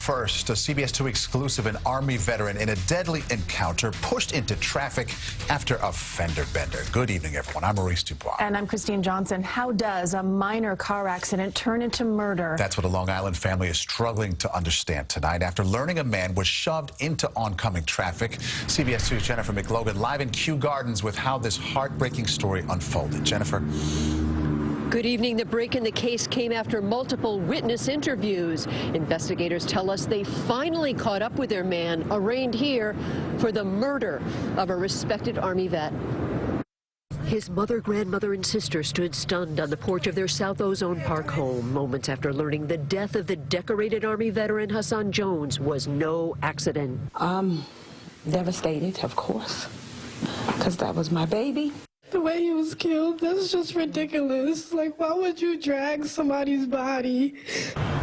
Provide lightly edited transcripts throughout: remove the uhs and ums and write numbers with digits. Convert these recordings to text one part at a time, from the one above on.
first, a CBS2 exclusive, an Army veteran in a deadly encounter pushed into traffic after a fender bender. Good evening, everyone. I'm Maurice Dubois. And I'm Christine Johnson. How does a minor car accident turn into murder? That's what a Long Island family is struggling to understand tonight after learning a man was shoved into oncoming traffic. CBS2's Jennifer McLogan live in Kew Gardens with how this heartbreaking story unfolded. Jennifer. Good evening. The break in the case came after multiple witness interviews. Investigators tell us they finally caught up with their man, arraigned here for the murder of a respected Army vet. His mother, grandmother, and sister stood stunned on the porch of their South Ozone Park home moments after learning the death of the decorated Army veteran Hassan Jones was no accident. I'm devastated, of course, because that was my baby. The way he was killed, that's just ridiculous. Like, why would you drag somebody's body?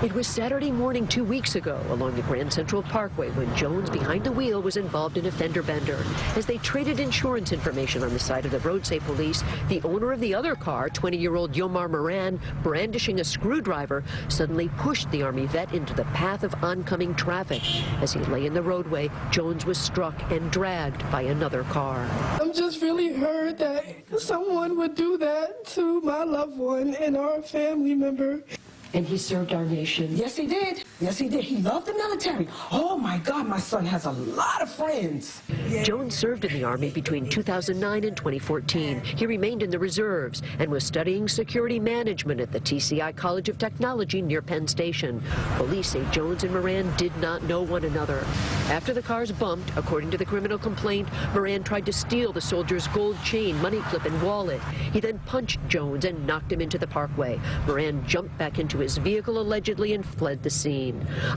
It was Saturday morning 2 weeks ago along the Grand Central Parkway when Jones, behind the wheel, was involved in a fender bender. As they traded insurance information on the side of the road, say police, the owner of the other car, 20-year-old Yomar Moran, brandishing a screwdriver, suddenly pushed the Army vet into the path of oncoming traffic. As he lay in the roadway, Jones was struck and dragged by another car. I'm just really hurt that someone would do that to my loved one and our family member. And he served our nation. Yes, he did. Yes, he did. He loved the military. Oh, my God, my son has a lot of friends. Jones served in the Army between 2009 and 2014. He remained in the reserves and was studying security management at the TCI College of Technology near Penn Station. Police say Jones and Moran did not know one another. After the cars bumped, according to the criminal complaint, Moran tried to steal the soldier's gold chain, money clip, and wallet. He then punched Jones and knocked him into the parkway. Moran jumped back into his vehicle allegedly and fled the scene.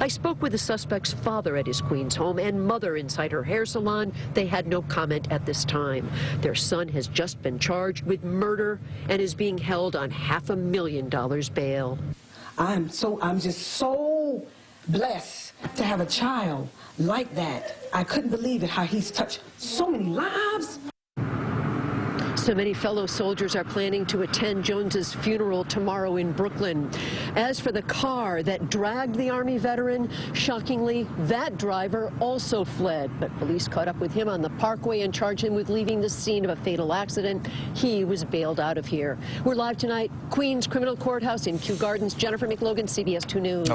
I spoke with the suspect's father at his Queens home and mother inside her hair salon. They had no comment at this time. Their son has just been charged with murder and is being held on $500,000 bail. I'm just so blessed to have a child like that. I couldn't believe it, how he's touched so many lives. So many fellow soldiers are planning to attend Jones's funeral tomorrow in Brooklyn. As for the car that dragged the Army veteran, shockingly, that driver also fled. But police caught up with him on the parkway and charged him with leaving the scene of a fatal accident. He was bailed out of here. We're live tonight, Queens Criminal Courthouse in Kew Gardens. Jennifer McLogan, CBS2 News.